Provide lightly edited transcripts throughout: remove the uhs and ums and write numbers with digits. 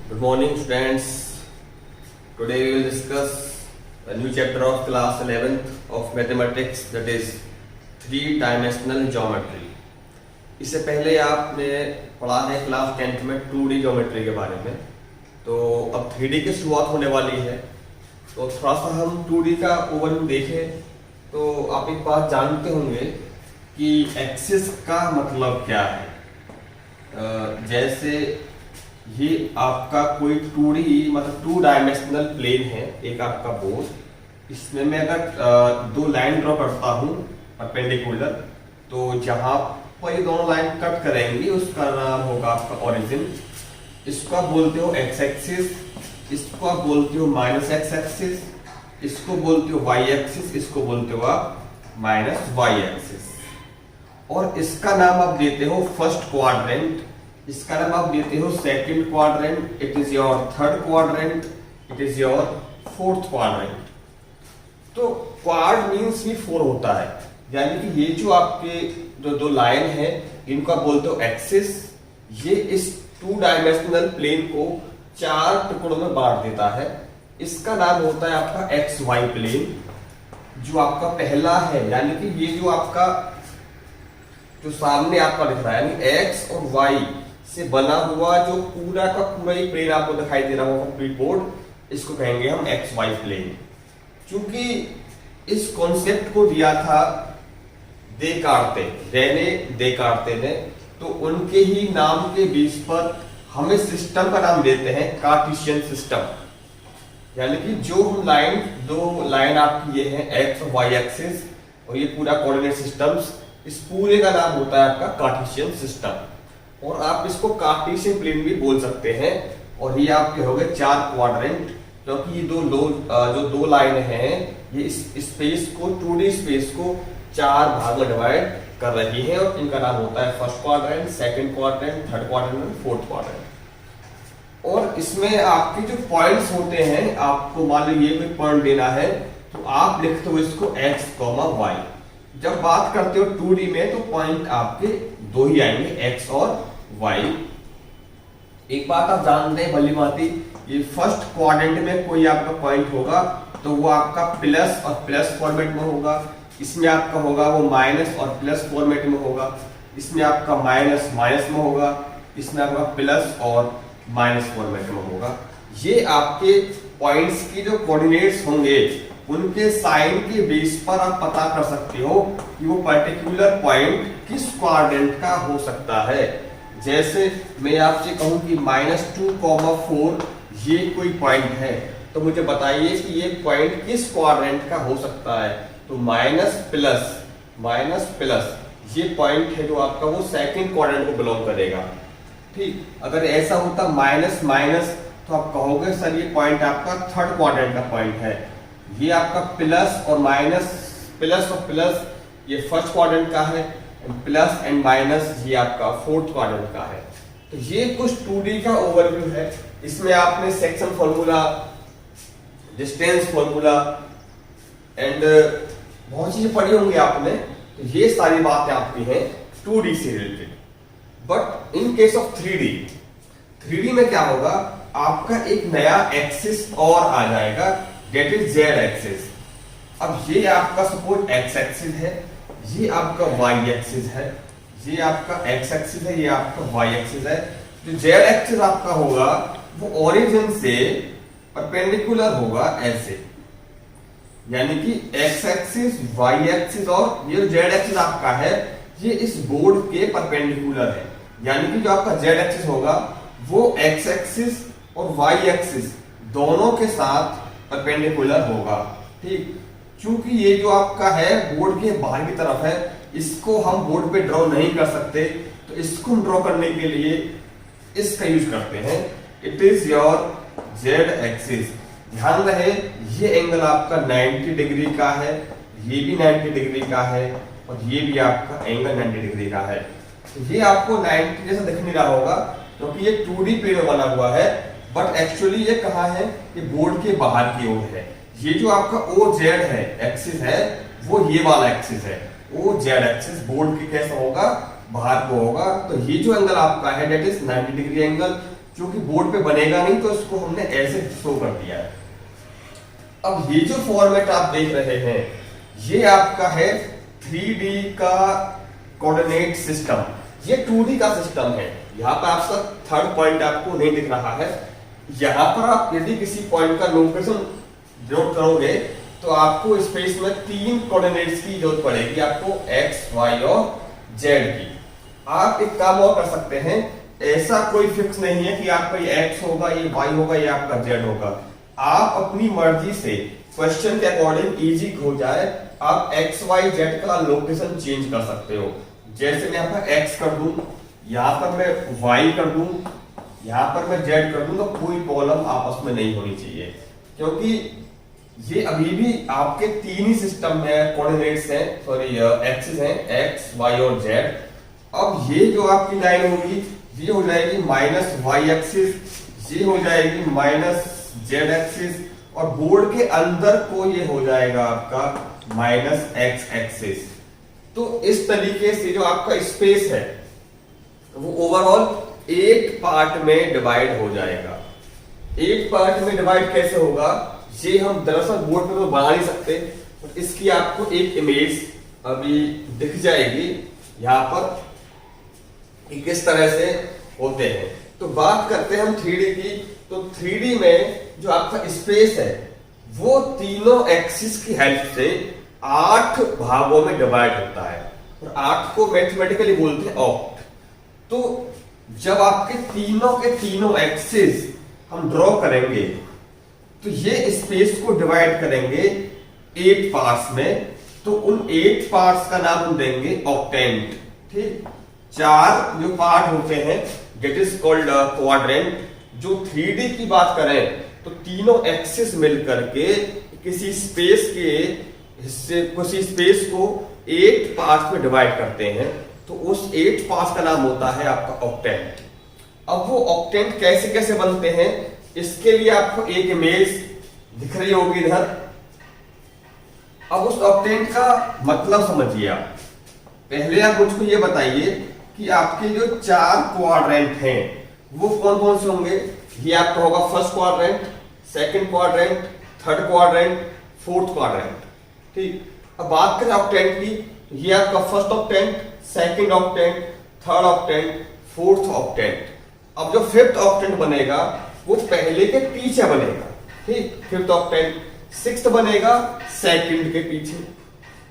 Good morning, students. Today we will discuss a new chapter of class 11th of mathematics, that is three-dimensional geometry. इससे पहले आपने पढ़ा है class 10th में 2D geometry के बारे में, तो अब 3D की शुरुआत होने वाली है। तो थोड़ा सा हम 2D का ओवरव्यू देखें तो आप एक बात जानते होंगे कि एक्सिस का मतलब क्या है। जैसे ये आपका कोई 2D मतलब 2 डायमेंशनल प्लेन है, एक आपका बोर्ड, इसमें मैं अगर दो लाइन ड्रॉ करता हूँ परपेंडिकुलर, तो जहां पर ये दोनों लाइन कट करेंगी उसका नाम होगा आपका ओरिजिन। इसको आप बोलते हो एक्स एक्सिस, इसको आप बोलते हो माइनस एक्स एक्सिस, इसको बोलते हो वाई एक्सिस, इसको बोलते हो आप माइनस वाई एक्सिस। और इसका नाम आप देते हो फर्स्ट क्वाड्रेंट, इसका नाम आप देते हो second quadrant, it is your third quadrant, it is your fourth quadrant. तो क्वाड मींस भी 4 होता है, यानी कि ये जो आपके जो दो लाइन है इनको आप बोलते हो एक्सिस। ये इस 2 डायमेंशनल प्लेन को 4 टुकड़ों में बांट देता है। इसका नाम होता है आपका एक्स वाई प्लेन, जो आपका पहला है, यानी कि ये जो आपका जो सामने आपका दिख रहा है, यानी एक्स और वाई से बना हुआ जो पूरा का पूरा ही प्लेन आपको दिखाई दे रहा होगा कंप्लीट बोर्ड, इसको कहेंगे हम एक्स वाई प्लेन। क्योंकि इस कॉन्सेप्ट को दिया था देकार्ते ने, तो उनके ही नाम के बेस पर हम इस सिस्टम का नाम देते हैं कार्टेशियन सिस्टम। यानी कि जो हम दो लाइन आपकी ये है एक्स और वाई एक्सिस, और ये पूरा कोऑर्डिनेट सिस्टम्स, इस पूरे का नाम होता है आपका कार्टेशियन सिस्टम। और आप इसको कार्टेशियन प्लेन भी बोल सकते हैं। और ये आपके हो गए 4 क्वाड्रेंट, क्योंकि ये जो दो लाइन हैं ये इस स्पेस को 2D स्पेस को 4 भाग में डिवाइड कर रही है, और इनका नाम होता है first quadrant, second quadrant, third quadrant और फोर्थ क्वाड्रेंट। और इसमें आपके जो पॉइंट्स होते हैं, आपको मान लो ये कोई पॉइंट देना है तो आप लिखते हो इसको x, y। जब बात करते हो 2D में तो पॉइंट आपके दो ही आएंगे, x और y। एक बात आप जानते हैं भली भांति, ये फर्स्ट क्वाड्रेंट में कोई आपका पॉइंट होगा तो वो आपका प्लस और प्लस फॉर्मेट में होगा, इसमें आपका होगा वो माइनस और प्लस फॉर्मेट में होगा, इसमें आपका माइनस माइनस में होगा, इसमें आपका प्लस और माइनस फॉर्मेट में होगा। ये आपके पॉइंट्स की जो कोऑर्डिनेट्स होंगे उनके साइन के बेस पर आप पता कर सकते हो कि वो पर्टिकुलर पॉइंट किस क्वाड्रेंट का हो सकता है। जैसे मैं आपसे कहूं कि -2, 4 ये कोई पॉइंट है, तो मुझे बताइए कि ये पॉइंट किस क्वाड्रेंट का हो सकता है। तो माइनस प्लस ये पॉइंट है जो आपका वो सेकंड क्वाड्रेंट को बिलोंग करेगा। ठीक, अगर ऐसा होता माइनस माइनस तो आप कहोगे सर ये पॉइंट आपका थर्ड क्वाड्रेंट का पॉइंट है। ये आपका प्लस और माइनस, प्लस और प्लस ये फर्स्ट क्वाड्रेंट का है, प्लस एंड माइनस ये आपका फोर्थ क्वाड्रेंट का है। तो ये कुछ 2D का ओवरव्यू है। इसमें आपने section formula, distance formula and बहुत चीजें पढ़ी होंगी आपने, तो ये सारी बातें आपकी हैं 2D से related. But in case of 3D में क्या होगा, आपका एक नया एक्सिस और आ जाएगा, डेट इज जेड एक्सिस। अब ये आपका सपोज एक्स एक्सिस है, ये आपका वाई एक्सिस है, ये आपका एक्स एक्सिस है, ये आपका वाई एक्सिस है। जो जेड एक्सिस आपका होगा वो ओरिजिन से परपेंडिकुलर होगा ऐसे, यानी कि एक्स एक्सिस, वाई एक्सिस और ये जेड एक्सिस आपका है ये इस बोर्ड के परपेंडिकुलर है। यानी कि जो आपका जेड एक्सिस होगा वो एक्स एक्सिस और वाई एक्सिस दोनों के साथ परपेंडिकुलर होगा। ठीक, क्योंकि ये जो आपका है बोर्ड के बाहर की तरफ है, इसको हम बोर्ड पे ड्रॉ नहीं कर सकते, तो इसको हम ड्रॉ करने के लिए इसका यूज करते हैं। It is your Z axis. ध्यान रहे ये एंगल आपका 90 डिग्री का है, ये भी 90 डिग्री का है, और ये भी आपका एंगल 90 डिग्री का है। तो ये आपको 90 जैसा दिख नहीं रहा होगा क्योंकि ये 2D प्लेन में बना हुआ है, बट एक्चुअली ये कहाँ है, ये बोर्ड के बाहर की ओर है। ये जो आपका ओ जेड है एक्सिस है वो ये वाला एक्सिस है, ओ जेड एक्सिस बोर्ड के कैसा होगा, बाहर को होगा। तो ये जो एंगल आपका है डेट इज 90 डिग्री एंगल, जो कि बोर्ड पे बनेगा नहीं, तो इसको हमने ऐसे शो कर दिया है। अब ये जो फॉर्मेट आप देख रहे हैं ये आपका है 3D का कोऑर्डिनेट सिस्टम, ये 2D का सिस्टम है। यहाँ पर आपका थर्ड पॉइंट आपको नहीं दिख रहा है। यहाँ पर आप यदि किसी पॉइंट का लोकेशन नोट करोगे तो आपको स्पेस में 3 कोऑर्डिनेट्स की जरूरत पड़ेगी, आपको x, y और z की। आप एक काम और कर सकते हैं, ऐसा कोई फिक्स नहीं है कि आपका ये x होगा, ये y होगा, ये आपका z होगा। आप अपनी मर्जी से क्वेश्चन के अकॉर्डिंग इजी हो जाए, आप x, y, z का लोकेशन चेंज कर सकते हो। जैसे मैं यहाँ पर x कर दूं, यहाँ पर मैं y कर दूं, यहाँ पर मैं z कर दूं, तो कोई प्रॉब्लम आपस में नहीं होनी चाहिए, क्योंकि ये अभी भी आपके 3 ही सिस्टम में कोऑर्डिनेट्स हैं, सॉरी एक्सिस हैं, x, y और z। अब ये जो आपकी लाइन होगी ये हो जाएगी -y एक्सिस, ये हो जाएगी -z एक्सिस, और बोर्ड के अंदर को ये हो जाएगा आपका -x एक्सिस। तो इस तरीके से जो आपका स्पेस है वो ओवरऑल 8 पार्ट में डिवाइड हो जाएगा। 8 पार्ट में डिवाइड कैसे होगा, ये हम दरअसल बोर्ड पे तो बना नहीं सकते, और इसकी आपको एक इमेज अभी दिख जाएगी यहाँ पर किस तरह से होते हैं। तो बात करते हैं हम 3D की। तो 3D में जो आपका स्पेस है वो तीनों एक्सिस की हेल्प से 8 भागों में डिवाइड होता है, और 8 को मैथमेटिकली बोलते हैं ऑक्ट। तो जब आपके तीनों के तीनों एक्सिस हम ड्रॉ करेंगे तो ये स्पेस को डिवाइड करेंगे 8 पार्ट्स में, तो उन 8 पार्ट्स का नाम हम देंगे ऑक्टेंट। ठीक, 4 जो पार्ट होते हैं गेट इज कॉल्ड क्वाड्रेंट। जो 3D की बात करें तो तीनों एक्सिस मिलकर के किसी स्पेस के हिस्से, किसी स्पेस को 8 पार्ट्स में डिवाइड करते हैं, तो उस 8 पार्ट्स का नाम होता है आपका ऑक्टेंट। अब वो ऑक्टेंट कैसे कैसे बनते हैं, इसके लिए आपको एक इमेज दिख रही होगी इधर। अब उस ऑक्टेंट का मतलब समझिए आप। पहले आप मुझको ये बताइए कि आपके जो 4 क्वाड्रेंट हैं वो कौन कौन से होंगे। ये आपका होगा first quadrant, second quadrant, third quadrant, fourth quadrant. ठीक, अब बात करें ऑक्टेंट की, तो ये आपका first octant, second octant, third octant, fourth octant. अब जो फिफ्थ ऑक्टेंट बनेगा वो पहले के पीछे बनेगा। ठीक, फिफ्थ ऑक्टेंट। सिक्स्थ बनेगा सेकंड के पीछे,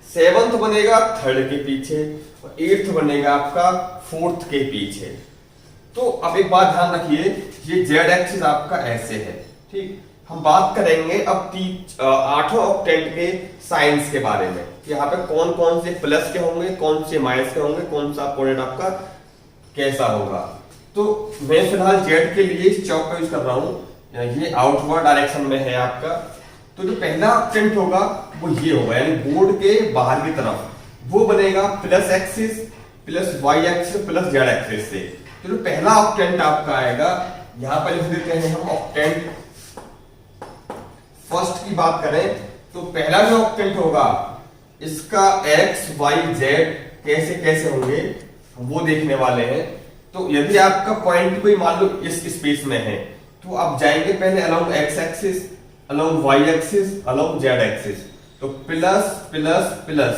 सेवंथ बनेगा थर्ड के पीछे, और एट्थ बनेगा आपका फोर्थ के पीछे। तो अब एक बात ध्यान रखिए, ये जेड एक्सिस आपका ऐसे है। ठीक, हम बात करेंगे अब 8 ऑक्टेंट के साइंस के बारे में। यहाँ पे कौन कौन से प्लस के होंगे, कौन से माइनस के होंगे, कौन सा कोऑर्डिनेट आपका कैसा होगा। तो मैं फिलहाल जेड के लिए इस चौक का यूज कर रहा हूँ, ये आउटवर्ड डायरेक्शन में है आपका। तो जो पहला ऑक्टेंट होगा वो ये होगा, यानी बोर्ड के बाहर की तरफ वो बनेगा plus axis plus Y axis plus Z axis से। तो जो पहला ऑक्टेंट आपका आएगा, यहां पर लिख देते हैं हम ऑक्टेंट। फर्स्ट की बात करें तो पहला जो ऑक्टेंट होगा इसका एक्स वाई जेड कैसे कैसे होंगे वो देखने वाले हैं। तो यदि आपका पॉइंट कोई मान लो इस स्पेस में है तो आप जाएंगे पहले along x axis, along y axis, along z axis. तो प्लस प्लस प्लस।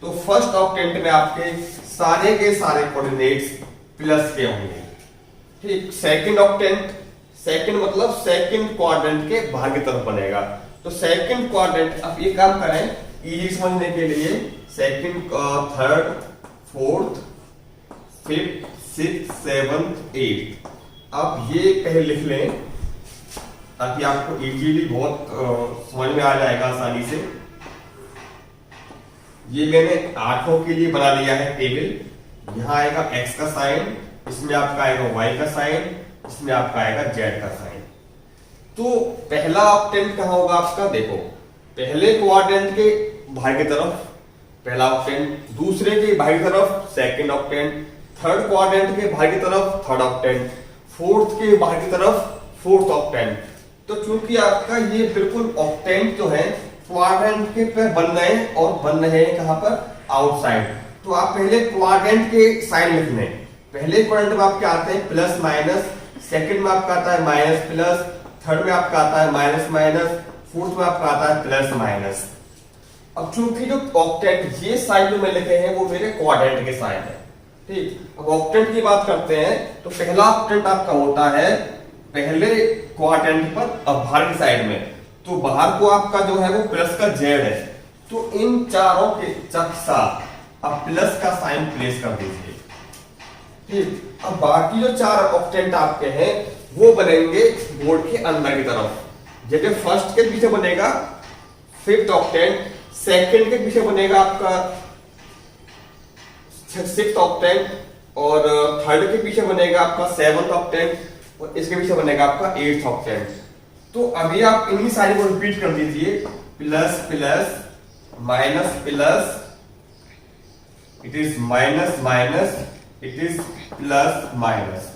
तो फर्स्ट ऑक्टेंट में आपके सारे के सारे कोऑर्डिनेट्स प्लस के होंगे। ठीक, सेकंड ऑक्टेंट, सेकंड मतलब सेकंड क्वाड्रेंट के बाहर की तरफ बनेगा। तो सेकंड क्वाड्रेंट, अब ये काम करें इजी समझने के लिए, second, third, fourth, fifth, sixth, seventh, eighth. अब ये पहले लिख लें ताकि आपको इजीली बहुत समझ में आ जाएगा आसानी से। ये मैंने 8 के लिए बना लिया है टेबल। यहाँ आएगा x का साइन, इसमें आपका आएगा y का साइन, इसमें आपका आएगा z का साइन। तो पहला ऑक्टेंट कहाँ होगा आपका, देखो पहले क्वाड्रेंट के बाहर की तरफ पहला ऑक्टेंट, दूसरे के बाहर की तरफ सेकंड ऑक्टेंट, थर्ड क्वाड्रेंट के बाहर की तरफ थर्ड ऑक्टेंट, फोर्थ के बाहर की तरफ फोर्थ ऑक्टेंट। तो चूंकि आपका ये बिल्कुल ऑक्टेंट जो है क्वाड्रेंट के पे बन रहे हैं, और बन रहे हैं कहां पर, आउटसाइड। तो आप पहले क्वाड्रेंट के साइन लिख लें। पहले क्वाड्रेंट में आपके आते हैं प्लस माइनस सेकंड में आपका आता है माइनस प्लस, थर्ड में आपका आता है माइनस माइनस, फोर्थ में आपका आता है प्लस माइनस। अब चूंकि जो ऑक्टेंट ये साइन जो मैं लिखे हैं वो मेरे क्वाड्रेंट के साइन है, ठीक। अब ऑक्टेंट की बात करते हैं तो पहला ऑक्टेंट आपका होता है पहले क्वाड्रेंट पर, अब बाहर की साइड में, तो बाहर को आपका जो है वो प्लस का जेड है, तो इन चारों के साथ अब प्लस का साइन प्लेस कर दीजिए, ठीक। अब बाकी जो चार ऑक्टेंट आपके हैं वो बनेंगे बोर्ड के अंदर की तरफ, जैसे फर्स्ट के पीछे बनेगा फिफ्थ ऑक्टेंट, सेकंड के पीछे बनेगा आपका सिक्स्थ ऑक्टेंट, और थर्ड के पीछे बनेगा आपका सेवंथ ऑक्टेंट, और इसके पीछे बनेगा आपका एट्थ ऑक्टेंट। तो अभी आप इन्हीं सारी को रिपीट कर दीजिए, plus plus minus plus, it is minus minus, it is plus minus,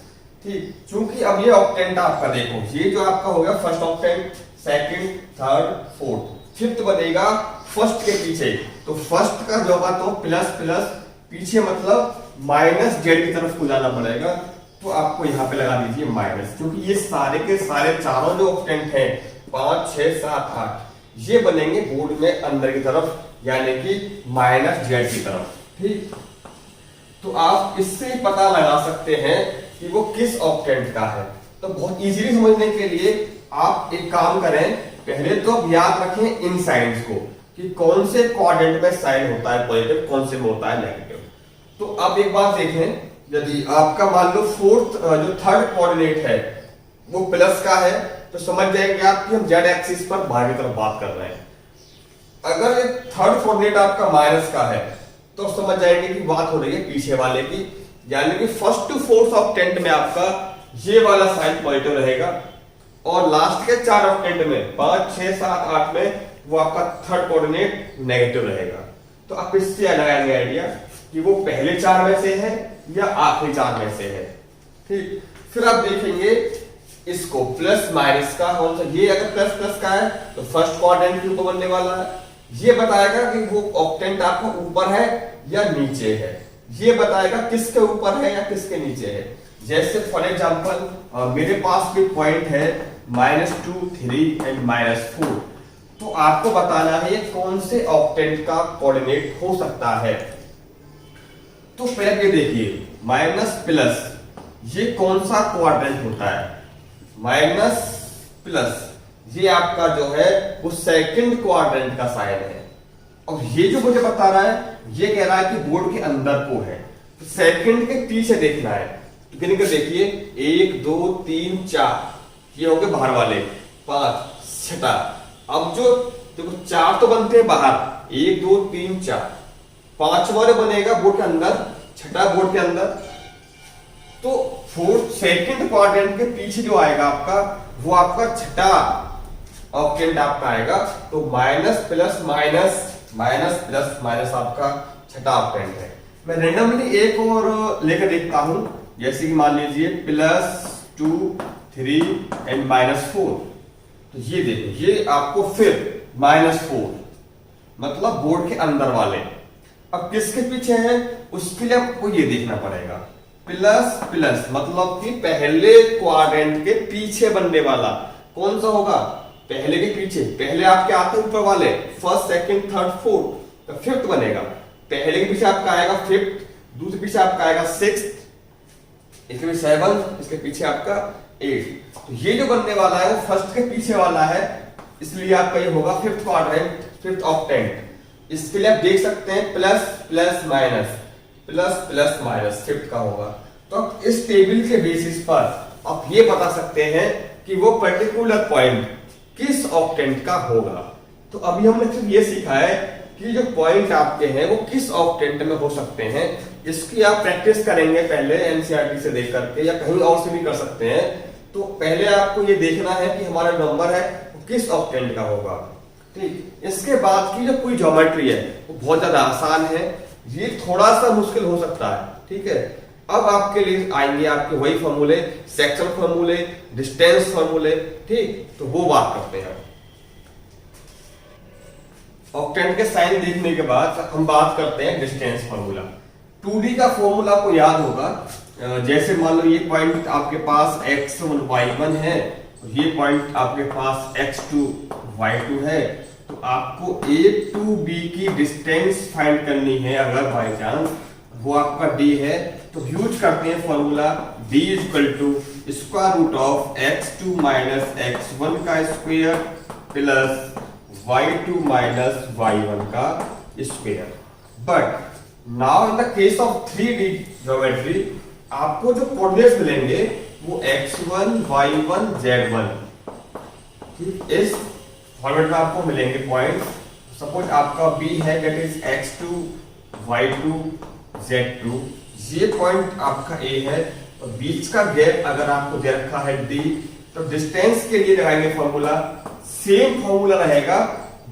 ठीक। चूंकि अब ये ऑक्टेंट आपका देखो, ये जो आपका हो गया first octant, second, third, fourth, fifth बनेगा फर्स्ट के पीछे, तो फर्स्ट का जो होगा तो प्लस प्लस, पीछे मतलब माइनस जेड की तरफ को जाना पड़ेगा, तो आपको यहां पे लगा दीजिए माइनस, क्योंकि ये सारे के सारे चारों जो ऑक्टेंट हैं 5 6 7 8 ये बनेंगे बोर्ड में अंदर की तरफ, यानी कि माइनस जेड की तरफ, ठीक। तो आप इससे पता लगा सकते हैं कि वो किस ऑक्टेंट का है। तो बहुत इजीली समझने के लिए आप एक काम करें, पहले तो आप याद रखें इन साइंस को कि कौन से क्वाड्रेंट में साइन होता है पॉजिटिव, कौन से में होता है नेगेटिव। तो अब एक बात देखें, यदि आपका मान लो फोर्थ जो थर्ड कोऑर्डिनेट है वो प्लस का है, तो समझ जाएंगे आप कि हम जेड एक्सिस पर बाहर की तरफ बात कर रहे हैं। अगर थर्ड कोऑर्डिनेट आपका माइनस का है तो समझ जाएंगे कि बात हो रही है पीछे वाले की, यानी कि फर्स्ट टू फोर्थ ऑक्टेंट में आपका ये वाला साइन पॉजिटिव रहेगा, और लास्ट के चार ऑक्टेंट में 5 6 7 8 में वो आपका थर्ड कोऑर्डिनेट नेगेटिव रहेगा। तो आप इससे लगाएंगे आइडिया कि वो पहले चार में से है या आखिरी चार में से है, ठीक। फिर आप देखेंगे इसको प्लस माइनस का कौन सा, ये अगर प्लस प्लस का है तो फर्स्ट क्वाड्रेंट के ऊपर बनने वाला है, ये बताएगा कि वो ऑक्टेंट आपका ऊपर है या नीचे है, ये बताएगा किसके ऊपर है या किसके नीचे है। जैसे फॉर एग्जांपल मेरे पास भी पॉइंट है -2 3 एंड -4, तो आपको बताना है ये कौन से ऑक्टेंट का कोऑर्डिनेट हो सकता है। तो पहले देखिए माइनस प्लस ये कौन सा क्वाड्रेंट होता है, माइनस प्लस ये आपका जो है वो सेकंड क्वाड्रेंट का साइन है। और ये जो मुझे बता रहा है ये कह रहा है कि बोर्ड के अंदर को है, तो सेकंड के पीछे देखना है, तो गिन कर देखिए 1 2 3 4 ये हो गए बाहर वाले, 5 छठा। अब जो देखो 4 तो बनते हैं बाहर, 1 2 3 4, 5 वाले बनेगा बोर्ड के अंदर, छठा बोर्ड के अंदर। तो फोर्थ सेकंड क्वाड्रेंट के पीछे जो आएगा आपका वो आपका छठा ऑक्टेंट आपका आएगा, तो minus plus minus minus plus minus आपका छठा ऑक्टेंट है। मैं रेंडमली एक और लेकर देखता हूं, जैसे कि मान लीजिए +2 3 एंड -4, तो ये देखो ये आपको फिर -4 मतलब बोर्ड के अंदर वाले। अब किसके पीछे है उसके लिए आपको ये देखना पड़ेगा, प्लस प्लस मतलब कि पहले क्वाड्रेंट के पीछे बनने वाला कौन सा होगा, पहले के पीछे, पहले आपके आते ऊपर वाले फर्स्ट सेकंड थर्ड फोर्थ, तो फिफ्थ बनेगा, पहले के पीछे आपका आएगा फिफ्थ, दूसरे पीछे आपका आएगा सिक्स्थ, इसके पीछे 7, इसके पीछे आपका 8। तो ये जो बनने वाला है वो फर्स्ट के पीछे वाला है, इसलिए आपका ये होगा फिफ्थ क्वाड्रेंट फिफ्थ ऑक्टेंट। इसके लिए आप देख सकते हैं plus plus minus plus plus minus fifth का होगा। तो इस टेबल के बेसिस पर आप ये बता सकते हैं कि वो पर्टिकुलर पॉइंट किस ऑक्टेंट का होगा। तो अभी हमने सिर्फ ये सीखा है कि जो पॉइंट आपके हैं वो किस ऑक्टेंट में हो सकते हैं। इसकी आप प्रैक्टिस करेंगे पहले एनसीईआरटी से देख करके या कहीं और से भी कर सकते हैं। तो पहले आपको ये देखना है कि हमारा नंबर है वो किस ऑक्टेंट का होगा, ठीक। इसके बाद की जो पूरी ज्योमेट्री है वो बहुत ज्यादा आसान है, ये थोड़ा सा मुश्किल हो सकता है, ठीक है। अब आपके लिए आएंगे आपके वही फॉर्मूले, सेक्शन फॉर्मूले, डिस्टेंस फॉर्मूले, ठीक। तो वो बात करते हैं। ऑक्टेंट के साइन देखने के बाद हम बात करते हैं डिस्टेंस फॉर्मूला। 2D का फॉर्मूला आपको याद होगा, जैसे मान लो ये पॉइंट आपके पास x1 y1 है, ये पॉइंट आपके पास x2 y2 है, तो आपको A to B की डिस्टेंस फाइंड करनी है। अगर बाय चांस वो आपका D है तो यूज करते हैं formula D equal to square root of x2 minus x1 का square plus y2 minus y1 का square. But now in the case of 3D geometry आपको जो कोऑर्डिनेट्स मिलेंगे वो x1 y1 z1, ठीक, इस फॉर्मेट में आपको मिलेंगे पॉइंट। सपोज आपका B है that is x2 y2 z2, ये पॉइंट आपका A है और बीच का गैप अगर आपको दे रखा है D, तो डिस्टेंस के लिए लगाएंगे फॉर्मूला, सेम फॉर्मूला रहेगा,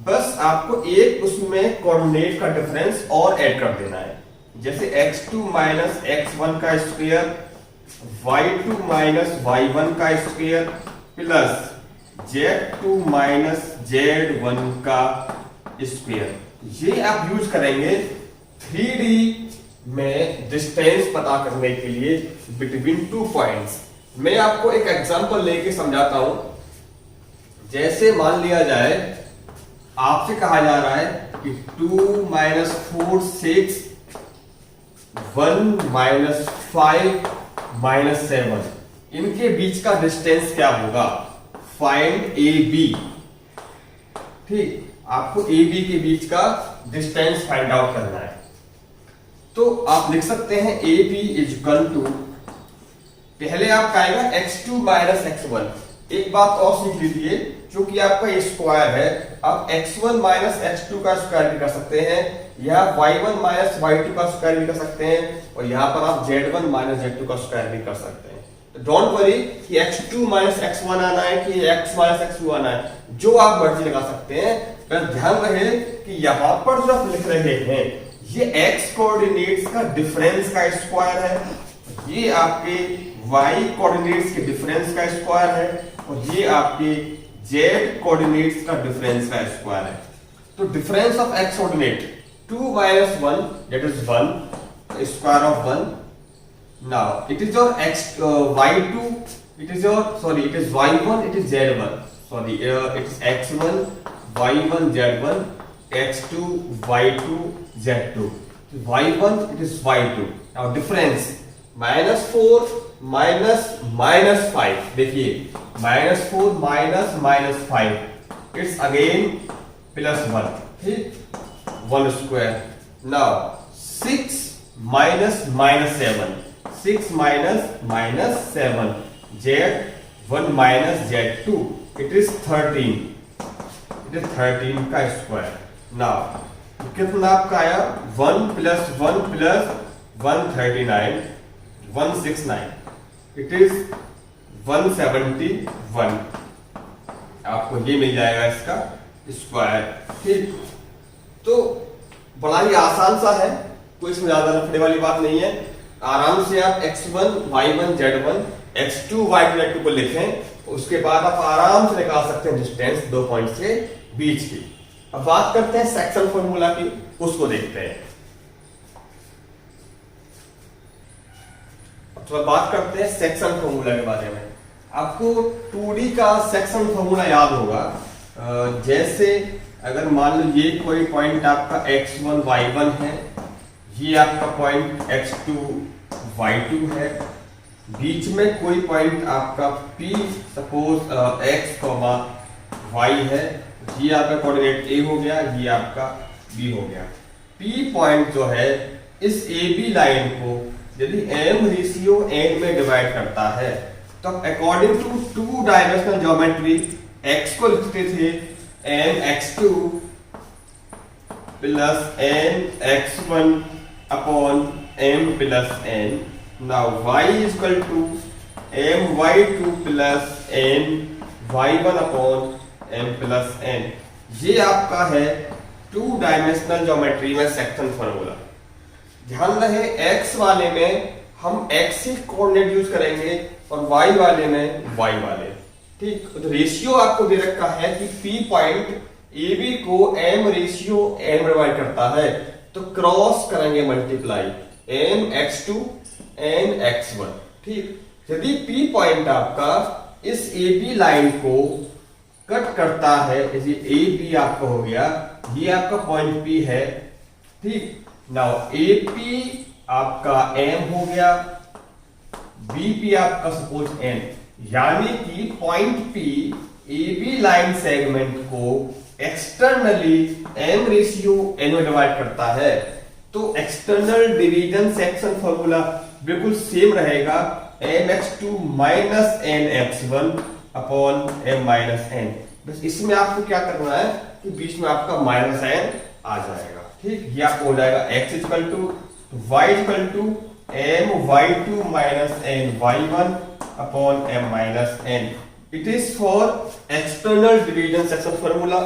बस आपको एक उसमें कोऑर्डिनेट का डिफरेंस और ऐड कर देना है। जैसे x2 माइनस x1 का स्क्वायर, y2 माइनस y1 का square plus z2 minus z1 का स्क्वायर। ये आप यूज करेंगे 3D में डिस्टेंस पता करने के लिए बिटवीन टू पॉइंट्स। मैं आपको एक एग्जांपल लेके समझाता हूं। जैसे मान लिया जाए आपसे कहा जा रहा है कि 2 माइनस 4 6, 1 माइनस 5 माइनस 7, इनके बीच का डिस्टेंस क्या होगा? Find A B. ठीक, आपको ए बी के बीच का डिस्टेंस फाइंड आउट करना है। तो आप लिख सकते हैं A B is equal to, पहले आपका आएगा x2 माइनस x1। एक बात और सीख लीजिए, क्योंकि आपका ये स्क्वायर है, आप x1 माइनस x2 का स्क्वायर भी कर सकते हैं, यहाँ y1 माइनस y2 का स्क्वायर भी कर सकते हैं, और यहाँ पर आप z1 माइनस z2 का स्क्वायर भी कर सकते हैं। तो डोंट वरी कि x2 माइनस x1 आना है कि x माइनस x2 आना है, जो आप मर्जी लगा सकते हैं। पर ध्यान रहे कि यहाँ पर जो आप लिख रहे हैं ये x कोऑर्डिनेट्स का डिफरेंस का स्क्वायर है, ये आपके y कोऑर्डिनेट्स के डिफरेंस का स्क्वायर है, और ये आपके z कोऑर्डिनेट्स का डिफरेंस का स्क्वायर है। तो difference of x coordinate 2 minus 1 that is 1, square of 1. Now it is your y2, it is your, sorry, it is y1, it is z1, sorry, it is x1 y1 z1, x2 y2 z2, y1 it is y2. Now difference minus 4 minus 5, देखिए minus 4 minus 5, it's again plus 1, ठीक, 1 square. Now 6 minus 7, 6 minus 7, z1 minus z2, it is 13, it is 13 का square. Now कितना आपका आया? 1 plus 1 plus 139, 169, it is 171, आपको ये मिल जाएगा इसका स्क्वायर। ठीक, तो बड़ा ही आसान सा है, कोई इसमें ज्यादा लफड़े वाली बात नहीं है। आराम से आप x1 y1 z1 x2 y2 z2 को लिखें, उसके बाद आप आराम से निकाल सकते हैं डिस्टेंस दो पॉइंट के बीच की। अब बात करते हैं सेक्शन फॉर्मूला की, उसको देखते हैं। तो बात करते हैं सेक्शन फॉर्मूला के बारे में। आपको 2D का सेक्शन फॉर्मूला याद होगा। जैसे अगर मान लो ये कोई पॉइंट आपका x1 y1 है, ये आपका पॉइंट x2 y2 है, बीच में कोई पॉइंट आपका P सपोज x, y है, ये आपका कोऑर्डिनेट A हो गया, ये आपका B हो गया। P पॉइंट जो है इस AB लाइन को यदि m रेशियो n में डिवाइड करता है, तो according to two dimensional geometry x को लिखते थे n x2 plus n x1 upon m plus n। Now y is equal to m y2 plus n y1 upon m plus n। ये आपका है टू डायमेंशनल ज्योमेट्री में section formula. ध्यान रहे x वाले में हम x ही कोऑर्डिनेट यूज करेंगे और y वाले में y वाले। ठीक, तो रेशियो आपको दे रखा है कि P पॉइंट AB को m रेशियो n डिवाइड करता है, तो क्रॉस करेंगे multiply m x2 N x1। ठीक, यदि P पॉइंट आपका इस AB लाइन को कट करता है, जैसे AB आपका हो गया, ये आपका पॉइंट P है। ठीक, नाउ AP आपका M हो गया, BP आपका सपोज N, यानी कि point P AB line segment को एक्सटर्नली M रेशियो N में डिवाइड करता है। तो एक्सटर्नल डिवीजन सेक्शन फॉर्मूला बिल्कुल सेम रहेगा, mx2 minus nx1 upon m minus n। बस इसमें आपको क्या करना है कि बीच में आपका माइनस n आ जाएगा। ठीक, ये आपको हो जाएगा x equal to y equal to m y2 minus n y1 upon m minus n। It is for external division section formula,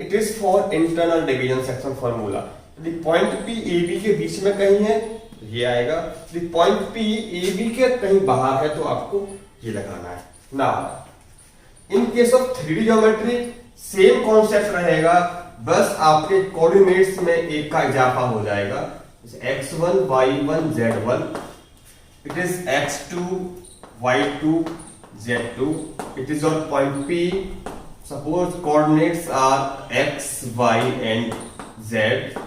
it is for internal division section formula. यदि point P AB के बीच में कहीं है तो ये आएगा, यदि point P AB के कहीं बाहर है तो आपको ये लगाना है ना। In case of 3D geometry same concept रहेगा, बस आपके कोऑर्डिनेट्स में एक का इजाफा हो जाएगा, x1 y1 z1, it is x2 y2 z2, it is on point P, suppose coordinates are x, y and z,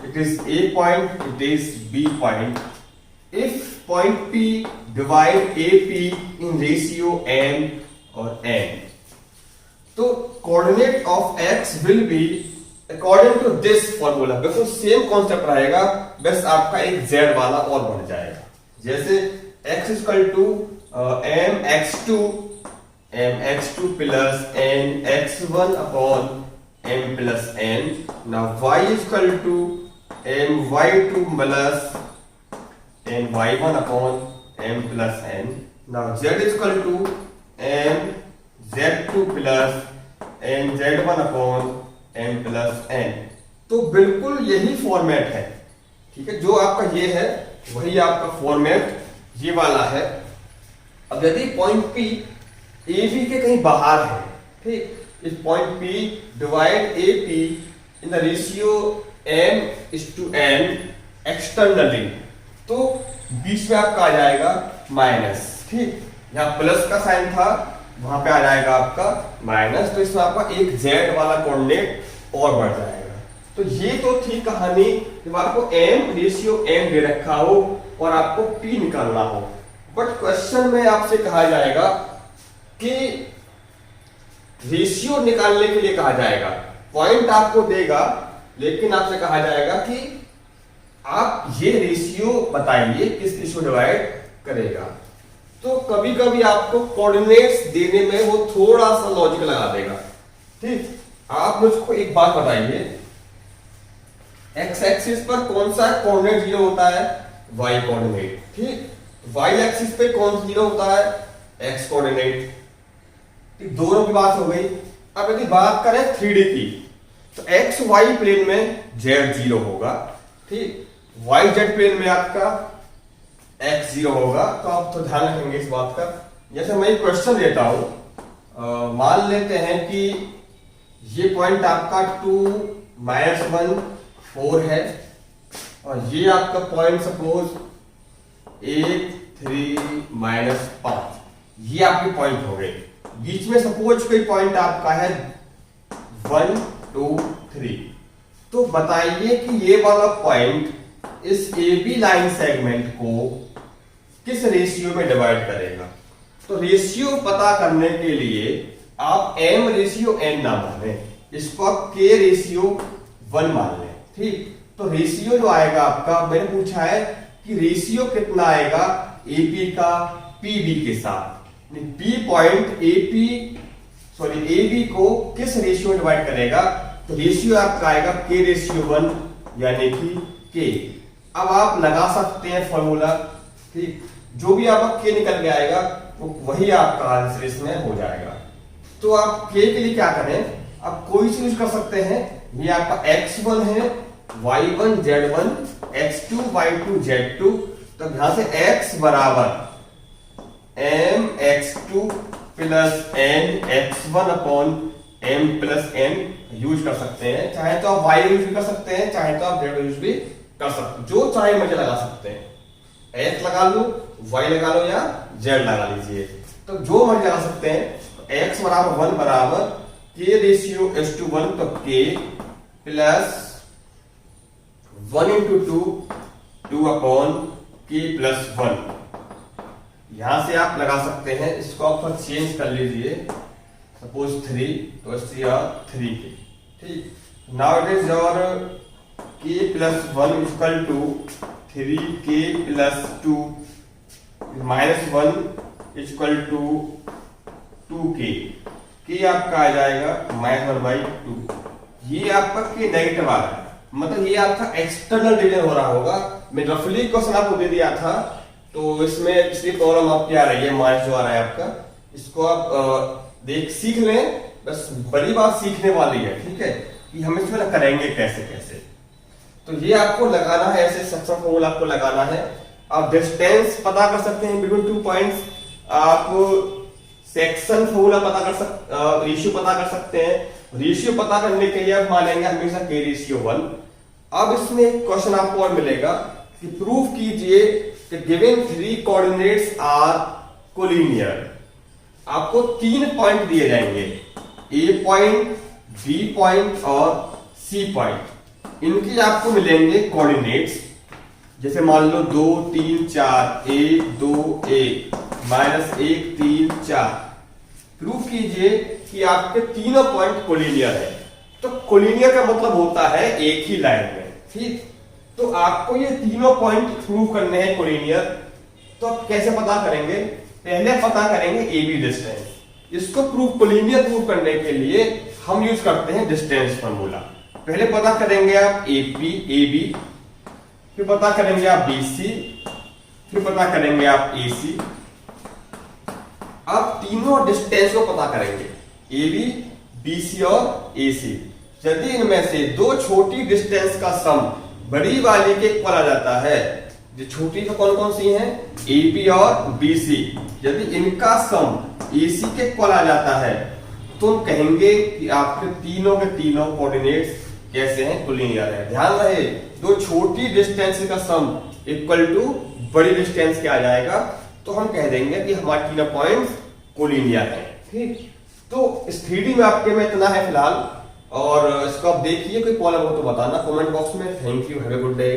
it is A point, it is B point. If point P divide AP in ratio m or n, तो coordinate of x will be according to this formula, बिल्कुल same concept रहेगा, बस आपका एक z वाला और बढ़ जाएगा। जैसे x equal to mx2 plus nx1 upon m plus n. Now y is equal to my2 plus ny1 upon m plus n. Now z is equal to mz2 plus nz1 upon m plus n. तो बिल्कुल यही format है। ठीक है, जो आपका ये है वही आपका फॉर्मेट ये वाला है। अब यदि पॉइंट P AB के कहीं बाहर है, ठीक, इस point P divide AP in the ratio m/n externally, तो बीच में आपका आ जाएगा माइनस। ठीक, यहाँ प्लस का साइन था, वहां पे आ जाएगा आपका माइनस, तो इसमें आपका एक z वाला कोऑर्डिनेट और बढ़ जाएगा। तो ये तो थी कहानी जब आपको m रेशियो n दे रखा हो और आपको P निकालना हो। बट क्वेश्चन में आपसे कहा जाएगा कि रेशियो निकालने के लिए कहा जाएगा, पॉइंट आपको देगा लेकिन आपसे कहा जाएगा कि आप ये रेशियो बताइए किस रेशियो डिवाइड करेगा। तो कभी कभी आपको कोऑर्डिनेट्स देने में वो थोड़ा सा लॉजिक लगा देगा। ठीक, आप मुझको एक बात बताइए, एक्स एक्सिस पर कौन सा कोऑर्डिनेट जीरो होता है? Y coordinate. ठीक, वाई एक्सिस पे कौन सा जीरो होता है? X coordinate. दोनों की बात हो गई। अब यदि बात करें 3D की, तो एक्स वाई प्लेन में जेड जीरो होगा, ठीक, वाई जेड प्लेन में आपका एक्स जीरो होगा। तो आप तो ध्यान रखेंगे इस बात का। जैसे मैं एक क्वेश्चन देता हूं, मान लेते हैं कि ये पॉइंट आपका 2 - 1 4 है और ये आपका पॉइंट सपोज 8 3 - 5, ये आपके पॉइंट हो गए। बीच में सपोज कोई पॉइंट आपका है 1 2 3, तो बताइए कि ये वाला पॉइंट इस AB लाइन सेगमेंट को किस रेशियो में डिवाइड करेगा। तो रेशियो पता करने के लिए आप m रेशियो n ना माने, इसको आप k रेशियो 1 मान लें। ठीक, तो रेशियो जो आएगा आपका, मैंने पूछा है कि रेशियो कितना आएगा AP का PB के साथ। P पॉइंट AB को किस रेशियो डिवाइड करेगा, तो रेशियो आपका आएगा k रेशियो 1 यानी कि k। अब आप लगा सकते हैं फॉर्मूला, ठीक, जो भी आपका k निकल के आएगा वो वही आपका आंसर इसमें हो जाएगा। तो आप k के लिए क्या करें, आप कोई सी यूज कर सकते हैं। ये आपका x1 है, y1 z1, x2 y2 z2, तो यहां से x बराबर mx2 plus nx1 upon m plus n use कर सकते हैं। चाहे तो आप y यूज भी कर सकते हैं, चाहे तो आप z यूज भी कर सकते हैं, जो चाहे मुझे लगा सकते हैं। x लगा लो y लगा लो या z लगा लीजिए, तो जो मर्जी लगा सकते हैं। x बराबर 1 बराबर k रेशियो s/1, तो k plus 1 into 2 upon k plus 1। यहां से आप लगा सकते हैं, इसको आप थोड़ा चेंज कर लीजिए, सपोज 3 तो 3k, ठीक। Now it is your k plus 1 equal to 3k plus 2 minus 1 equal to 2k। k आपका आ जाएगा -1/2। ये आपका k नेगेटिव आ रहा है, मतलब ये आपका एक्सटर्नल डिवीजन हो रहा होगा। मैं रफली क्वेश्चन आपको दे दिया था, तो इसमें पिछली प्रॉब्लम आपकी आ रही है, माइनस जो आ रहा है आपका, इसको आप सीख लें। बस बड़ी बात सीखने वाली है, ठीक है, कि हम इसमें करेंगे कैसे कैसे। तो ये आपको लगाना है, ऐसे सेक्शन फॉर्मूला आपको लगाना है। आप डिस्टेंस पता कर सकते हैं बिटवीन 2 पॉइंट्स, आप सेक्शन फॉर्मूला पता कर रेशियो पता कर सकते हैं। रेशियो पता करने के लिए आप मानेंगे हमेशा k रेशियो 1। अब इसमें एक क्वेश्चन आपको और मिलेगा कि प्रूव कीजिए कि गिवन 3 कोऑर्डिनेट्स आर कोलिनियर। आपको 3 पॉइंट दिए जाएंगे, ए पॉइंट, बी पॉइंट और सी पॉइंट। इनके आपको मिलेंगे कोऑर्डिनेट्स, जैसे मान लो 2 3 4, 1 2 1 -1 3 4। प्रूव कीजिए कि आपके तीनों पॉइंट कोलिनियर है। तो कोलिनियर का मतलब होता है एक ही लाइन में, ठीक। तो आपको ये तीनों पॉइंट प्रूव करने हैं कोलिनियर। तो आप कैसे पता करेंगे? पहले पता करेंगे ए बी डिस्टेंस। इसको कोलिनियर प्रूव करने के लिए हम यूज करते हैं डिस्टेंस फार्मूला। पहले पता करेंगे आप ए बी, फिर पता करेंगे आप बी सी, फिर पता करेंगे आप ए सी। आप तीनों डिस्टेंस को पता करेंगे, ए बी सी और ए सी। यदि इनमें से दो छोटी डिस्टेंस का सम बड़ी वाली के इक्वल आ जाता है, जो छोटी तो कौन कौन सी हैं, ए बी और बी सी, यदि इनका सम ए सी के इक्वल आ जाता है, तो हम कहेंगे कि आपके तीनों के तीनों कोऑर्डिनेट्स कैसे हैं, कोलिनियर है। ध्यान रहे, दो छोटी डिस्टेंस का सम इक्वल टू बड़ी डिस्टेंस के आ जाएगा, तो हम कह देंगे कि हमारे तीनों पॉइंट्स कोलिनियर हैं, ठीक। तो इस 3D में आपके में इतना है फिलहाल, और इसको आप देखिए, कोई प्रॉब्लम हो तो बताना कमेंट बॉक्स में। Thank you, have a good day.